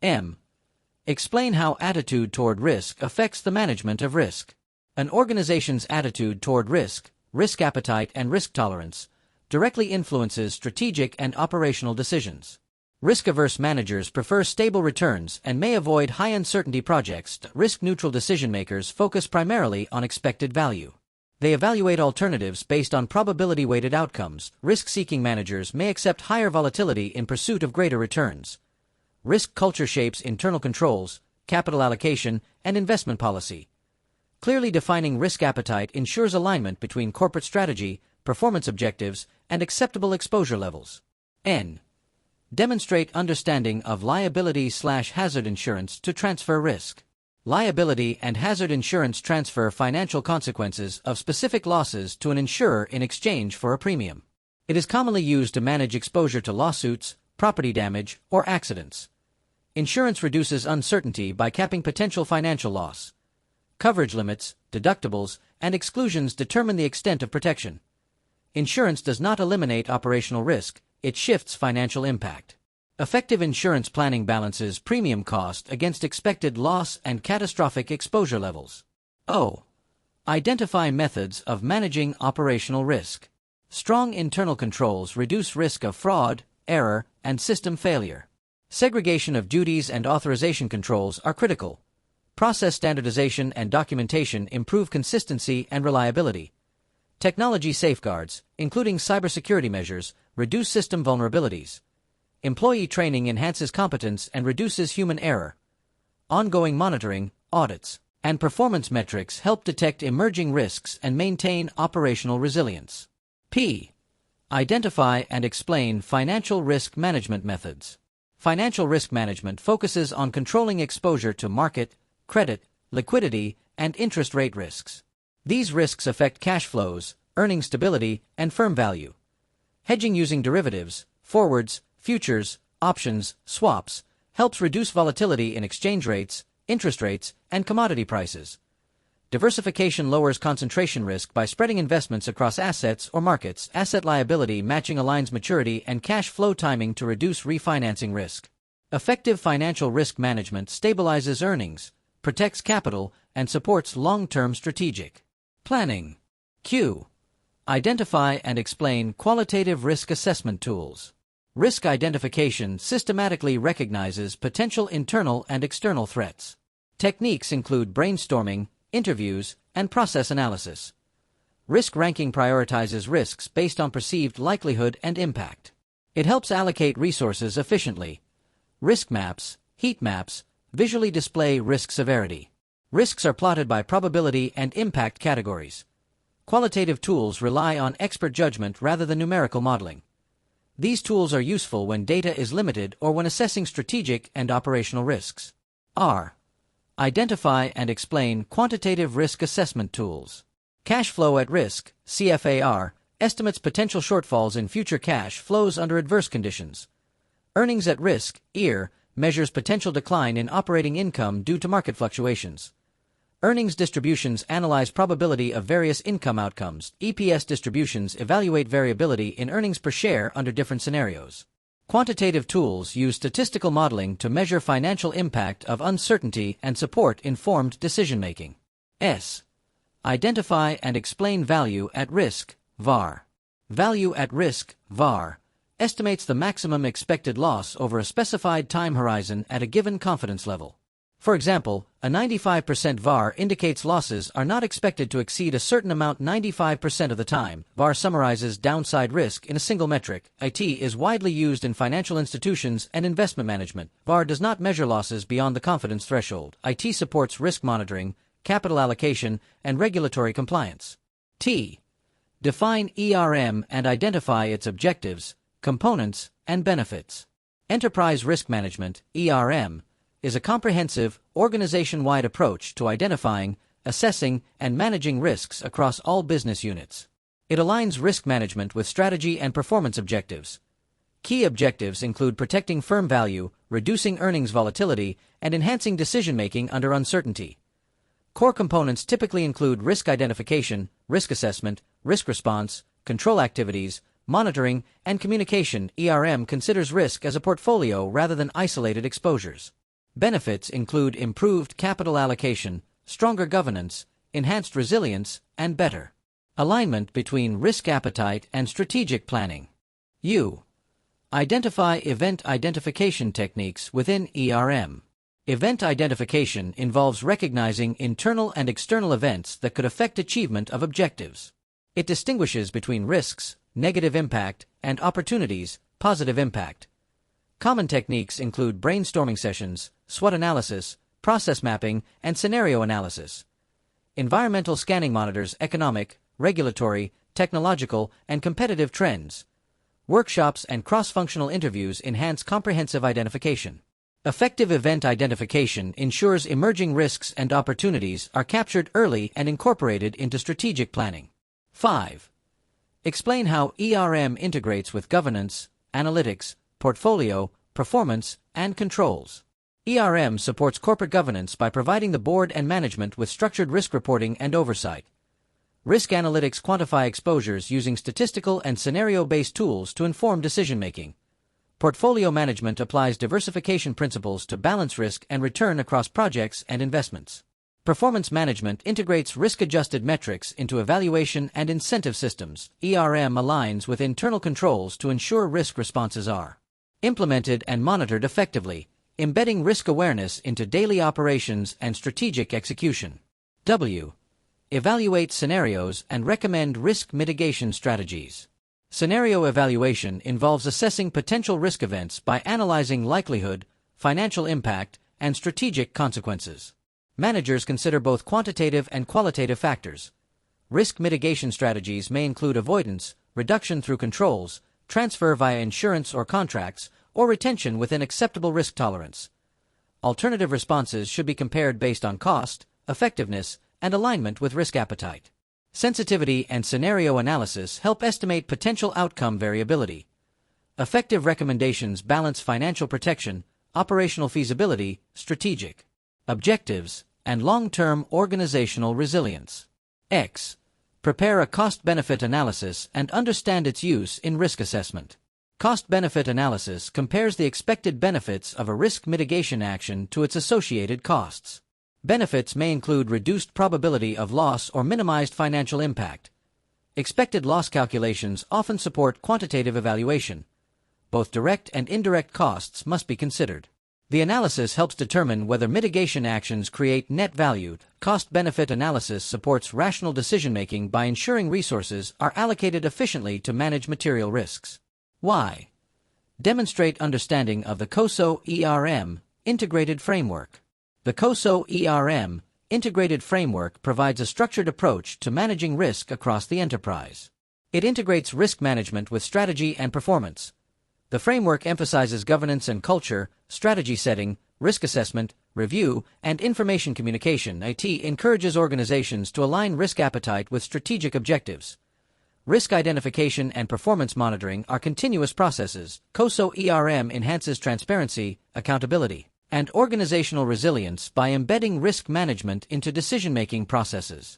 M. Explain how attitude toward risk affects the management of risk. An organization's attitude toward risk, risk appetite, and risk tolerance directly influences strategic and operational decisions. Risk-averse managers prefer stable returns and may avoid high-uncertainty projects. Risk-neutral decision-makers focus primarily on expected value. They evaluate alternatives based on probability-weighted outcomes. Risk-seeking managers may accept higher volatility in pursuit of greater returns. Risk culture shapes internal controls, capital allocation, and investment policy. Clearly defining risk appetite ensures alignment between corporate strategy, performance objectives, and acceptable exposure levels. N. Demonstrate understanding of liability/hazard insurance to transfer risk. Liability and hazard insurance transfer financial consequences of specific losses to an insurer in exchange for a premium. It is commonly used to manage exposure to lawsuits, property damage, or accidents. Insurance reduces uncertainty by capping potential financial loss. Coverage limits, deductibles, and exclusions determine the extent of protection. Insurance does not eliminate operational risk, it shifts financial impact. Effective insurance planning balances premium cost against expected loss and catastrophic exposure levels. O. Identify methods of managing operational risk. Strong internal controls reduce risk of fraud, error, and system failure. Segregation of duties and authorization controls are critical. Process standardization and documentation improve consistency and reliability. Technology safeguards, including cybersecurity measures, reduce system vulnerabilities. Employee training enhances competence and reduces human error. Ongoing monitoring, audits, and performance metrics help detect emerging risks and maintain operational resilience. P. Identify and explain financial risk management methods. Financial risk management focuses on controlling exposure to market, credit, liquidity, and interest rate risks. These risks affect cash flows, earning stability, and firm value. Hedging using derivatives, forwards, futures, options, swaps, helps reduce volatility in exchange rates, interest rates, and commodity prices. Diversification lowers concentration risk by spreading investments across assets or markets. Asset liability matching aligns maturity and cash flow timing to reduce refinancing risk. Effective financial risk management stabilizes earnings, protects capital, and supports long-term strategic planning. Q. Identify and explain qualitative risk assessment tools. Risk identification systematically recognizes potential internal and external threats. Techniques include brainstorming, interviews, and process analysis. Risk ranking prioritizes risks based on perceived likelihood and impact. It helps allocate resources efficiently. Risk maps, heat maps, visually display risk severity. Risks are plotted by probability and impact categories. Qualitative tools rely on expert judgment rather than numerical modeling. These tools are useful when data is limited or when assessing strategic and operational risks. R. Identify and explain quantitative risk assessment tools. Cash flow at risk, CFAR, estimates potential shortfalls in future cash flows under adverse conditions. Earnings at risk, EAR, measures potential decline in operating income due to market fluctuations. Earnings distributions analyze probability of various income outcomes. EPS distributions evaluate variability in earnings per share under different scenarios. Quantitative tools use statistical modeling to measure financial impact of uncertainty and support informed decision-making. S. Identify and explain value at risk, VAR. Value at risk, VAR, estimates the maximum expected loss over a specified time horizon at a given confidence level. For example, a 95% VAR indicates losses are not expected to exceed a certain amount 95% of the time. VAR summarizes downside risk in a single metric. IT is widely used in financial institutions and investment management. VAR does not measure losses beyond the confidence threshold. IT supports risk monitoring, capital allocation, and regulatory compliance. T. Define ERM and identify its objectives, components, and benefits. Enterprise Risk Management, ERM, is a comprehensive, organization-wide approach to identifying, assessing, and managing risks across all business units. It aligns risk management with strategy and performance objectives. Key objectives include protecting firm value, reducing earnings volatility, and enhancing decision-making under uncertainty. Core components typically include risk identification, risk assessment, risk response, control activities, monitoring, and communication. ERM considers risk as a portfolio rather than isolated exposures. Benefits include improved capital allocation, stronger governance, enhanced resilience, and better alignment between risk appetite and strategic planning. U. Identify event identification techniques within ERM. Event identification involves recognizing internal and external events that could affect achievement of objectives. It distinguishes between risks, negative impact, and opportunities, positive impact. Common techniques include brainstorming sessions, SWOT analysis, process mapping, and scenario analysis. Environmental scanning monitors economic, regulatory, technological, and competitive trends. Workshops and cross-functional interviews enhance comprehensive identification. Effective event identification ensures emerging risks and opportunities are captured early and incorporated into strategic planning. 5. Explain how ERM integrates with governance, analytics, portfolio, performance, and controls. ERM supports corporate governance by providing the board and management with structured risk reporting and oversight. Risk analytics quantify exposures using statistical and scenario-based tools to inform decision-making. Portfolio management applies diversification principles to balance risk and return across projects and investments. Performance management integrates risk-adjusted metrics into evaluation and incentive systems. ERM aligns with internal controls to ensure risk responses are implemented and monitored effectively, embedding risk awareness into daily operations and strategic execution. W. Evaluate scenarios and recommend risk mitigation strategies. Scenario evaluation involves assessing potential risk events by analyzing likelihood, financial impact, and strategic consequences. Managers consider both quantitative and qualitative factors. Risk mitigation strategies may include avoidance, reduction through controls, transfer via insurance or contracts, or retention within acceptable risk tolerance. Alternative responses should be compared based on cost, effectiveness, and alignment with risk appetite. Sensitivity and scenario analysis help estimate potential outcome variability. Effective recommendations balance financial protection, operational feasibility, strategic objectives, and long-term organizational resilience. X. Prepare a cost-benefit analysis and understand its use in risk assessment. Cost-benefit analysis compares the expected benefits of a risk mitigation action to its associated costs. Benefits may include reduced probability of loss or minimized financial impact. Expected loss calculations often support quantitative evaluation. Both direct and indirect costs must be considered. The analysis helps determine whether mitigation actions create net value. Cost-benefit analysis supports rational decision-making by ensuring resources are allocated efficiently to manage material risks. Y. Demonstrate understanding of the COSO ERM integrated framework. The COSO ERM integrated framework provides a structured approach to managing risk across the enterprise. It integrates risk management with strategy and performance. The framework emphasizes governance and culture, strategy setting, risk assessment, review, and information communication. IT encourages organizations to align risk appetite with strategic objectives. Risk identification and performance monitoring are continuous processes. COSO ERM enhances transparency, accountability, and organizational resilience by embedding risk management into decision-making processes.